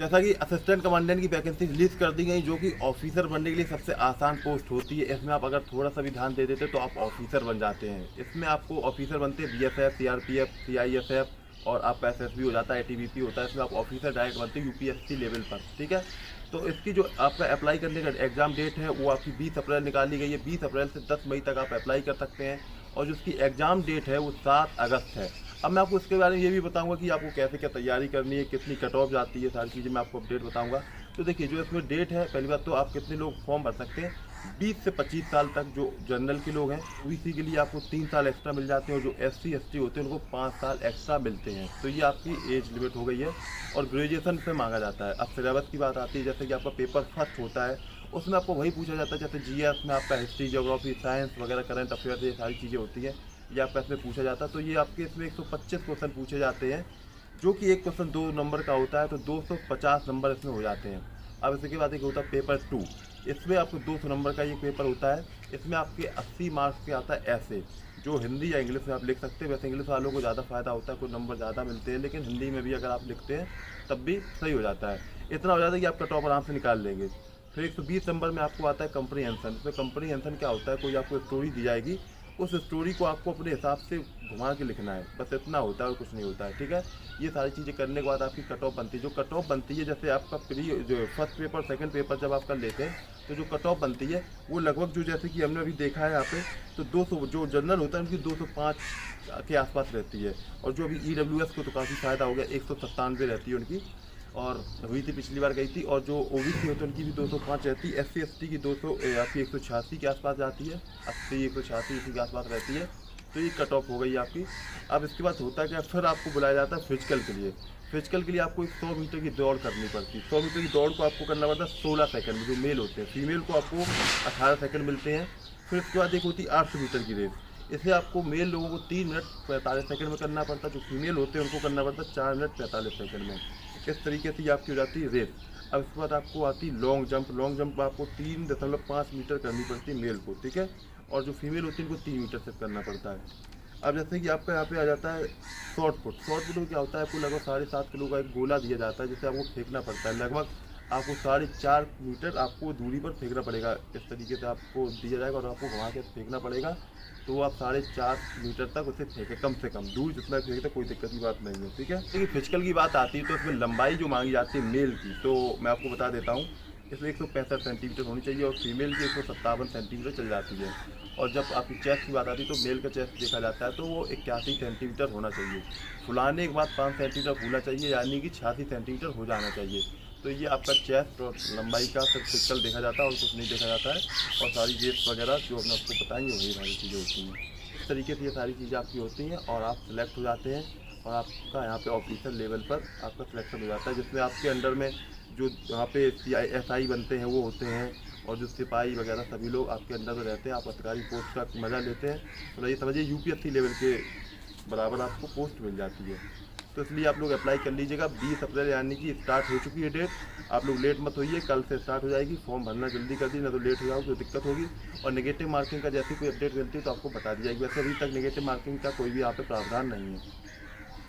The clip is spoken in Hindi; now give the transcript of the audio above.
जैसा कि असिस्टेंट कमांडेंट की वैकेंसी रिलीज कर दी गई, जो कि ऑफिसर बनने के लिए सबसे आसान पोस्ट होती है। इसमें आप अगर थोड़ा सा भी ध्यान दे देते तो आप ऑफिसर बन जाते हैं। इसमें आपको ऑफिसर बनते हैं बीएसएफ, सीआरपीएफ, सीआईएसएफ और आपका एसएसबी हो जाता है, आईटीबीपी होता है। इसमें आप ऑफिसर डायरेक्ट बनते हैं यूपीएससी लेवल पर, ठीक है। तो इसकी जो आपका अप्लाई करने का एग्ज़ाम डेट है वो आपकी 20 अप्रैल निकाली गई है। 20 अप्रैल से 10 मई तक आप अप्लाई कर सकते हैं और जो उसकी एग्ज़ाम डेट है वो 7 अगस्त है। अब मैं आपको इसके बारे में ये भी बताऊंगा कि आपको कैसे क्या तैयारी करनी है, कितनी कट ऑफ जाती है, सारी चीज़ें मैं आपको अपडेट बताऊंगा। तो देखिए, जो इसमें डेट है, पहली बात तो आप कितने लोग फॉर्म भर सकते हैं। 20 से 25 साल तक जो जनरल के लोग हैं, ओबीसी के लिए आपको 3 साल एक्स्ट्रा मिल जाते हैं और जो एससी एसटी होते हैं उनको 5 साल एक्स्ट्रा मिलते हैं। तो ये आपकी एज लिमिट हो गई है और ग्रेजुएशन पे मांगा जाता है। अब सिलेबस की बात आती है, जैसे कि आपका पेपर फर्स्ट होता है उसमें आपको वही पूछा जाता है, जैसे जीएस में आपका हिस्ट्री, ज्योग्राफी, साइंस वगैरह, करंट अफेयर्स, ये सारी चीज़ें होती हैं, ये आपका इसमें पूछा जाता है। तो ये आपके इसमें 125 क्वेश्चन पूछे जाते हैं, जो कि एक क्वेश्चन 2 नंबर का होता है, तो 250 नंबर इसमें हो जाते हैं। अब इसके बाद एक होता है पेपर 2। इसमें आपको 200 नंबर का ये पेपर होता है। इसमें आपके 80 मार्क्स के आता है ऐसे, जो हिंदी या इंग्लिश में आप लिख सकते हैं। वैसे इंग्लिश वालों को ज़्यादा फ़ायदा होता है, कोई नंबर ज़्यादा मिलते हैं, लेकिन हिंदी में भी अगर आप लिखते हैं तब भी सही हो जाता है। इतना हो जाता है कि आप कट ऑफ आराम से निकाल लेंगे। फिर 120 नंबर में आपको आता है कंप्रीहेंशन। इसमें कंप्रीहेंशन क्या होता है, कोई आपको स्टोरी दी जाएगी, उस स्टोरी को आपको अपने हिसाब से घुमा के लिखना है, बस इतना होता है और कुछ नहीं होता है, ठीक है। ये सारी चीज़ें करने के बाद आपकी कट ऑफ बनती है। जो कट ऑफ बनती है, जैसे आपका जो फर्स्ट पेपर सेकंड पेपर जब आप कर लेते हैं, तो जो कट ऑफ बनती है वो लगभग, जो जैसे कि हमने अभी देखा है यहाँ पे, तो 200 जो जनरल होता है उनकी 205 के आसपास रहती है। और जो अभी ईडब्ल्यूएस को तो काफ़ी फ़ायदा हो गया, 197 रहती है उनकी, और हुई थी पिछली बार गई थी। और जो ओबीसी होते हैं उनकी भी 205 रहती है। एससी एसटी की 200 आपकी 186 के आसपास जाती है, 80 186 इसी के आसपास रहती है। तो ये कट ऑफ हो गई आपकी। अब इसके बाद होता है क्या, फिर आपको बुलाया जाता है फिजिकल के लिए। फिजिकल के लिए आपको 100 मीटर की दौड़ करनी पड़ती है। 100 मीटर की दौड़ को आपको करना पड़ता है 16 सेकंड में, जो मेल होते हैं। फीमेल को आपको 18 सेकंड मिलते हैं। फिर इसके बाद एक होती है 800 मीटर की रेस। इसे आपको मेल लोगों को 3 मिनट 45 सेकंड में करना पड़ता है, जो फीमेल होते हैं उनको करना पड़ता है 4 मिनट 45 सेकंड में। इस तरीके से ये आपकी हो जाती है रेस। अब इसके बाद आपको आती है लॉन्ग जंप। लॉन्ग जंप आपको 3.5 मीटर करनी पड़ती है मेल को, ठीक है। और जो फीमेल होती है उनको 3 मीटर से करना पड़ता है। अब जैसे कि आपका यहाँ पे आ जाता है शॉर्ट पुट। शॉर्ट पुट में क्या होता है, आपको लगभग 7.5 किलो का एक गोला दिया जाता है, जिसे आपको फेंकना पड़ता है। लगभग आपको 4.5 मीटर आपको दूरी पर फेंकना पड़ेगा। इस तरीके से आपको दिया जाएगा और आपको घुमा के फेंकना पड़ेगा। तो आप 4.5 मीटर तक उसे फेंके, कम से कम दूर जितना फेंकते, कोई दिक्कत की बात नहीं है, ठीक है। देखिए, फिजिकल की बात आती है तो इसमें लंबाई जो मांगी जाती है मेल की, तो मैं आपको बता देता हूँ। इसमें 165 सेंटीमीटर होनी चाहिए और फीमेल की 157 सेंटीमीटर चल जाती है। और जब आपकी चेस्ट की बात आती है तो मेल का चेस्ट देखा जाता है तो वो 81 सेंटीमीटर होना चाहिए। फुलाने के बाद 5 सेंटीमीटर फूला चाहिए, यानी कि 86 सेंटीमीटर हो जाना चाहिए। तो ये आपका चेस्ट और लंबाई का सिर्फ फिजिकल देखा जाता है और कुछ नहीं देखा जाता है। और सारी रेस वगैरह जो हमने आपको बताएंगे वही सारी चीज़ें होती हैं। इस तरीके से ये सारी चीज़ें आपकी होती हैं और आप सिलेक्ट हो जाते हैं और आपका यहाँ पे ऑफिसर लेवल पर आपका सिलेक्शन हो जाता है, जिसमें आपके अंडर में जो यहाँ पे एसआई बनते हैं वो होते हैं, और जो सिपाही वगैरह सभी लोग आपके अंडर में रहते हैं। आप अधिकारी पोस्ट का मज़ा लेते हैं। मतलब ये समझिए यूपीएससी लेवल के बराबर आपको पोस्ट मिल जाती है। तो इसलिए आप लोग अप्लाई कर लीजिएगा। 20 अप्रैल यानी कि स्टार्ट हो चुकी है डेट। आप लोग लेट मत होइए, कल से स्टार्ट हो जाएगी। फॉर्म भरना जल्दी कर दीजिए, ना तो लेट हो जाओगे तो दिक्कत होगी। और नेगेटिव मार्किंग का जैसी कोई अपडेट मिलती है तो आपको बता दी जाएगी। वैसे अभी तक नेगेटिव मार्किंग का कोई भी यहाँ पे प्रावधान नहीं है।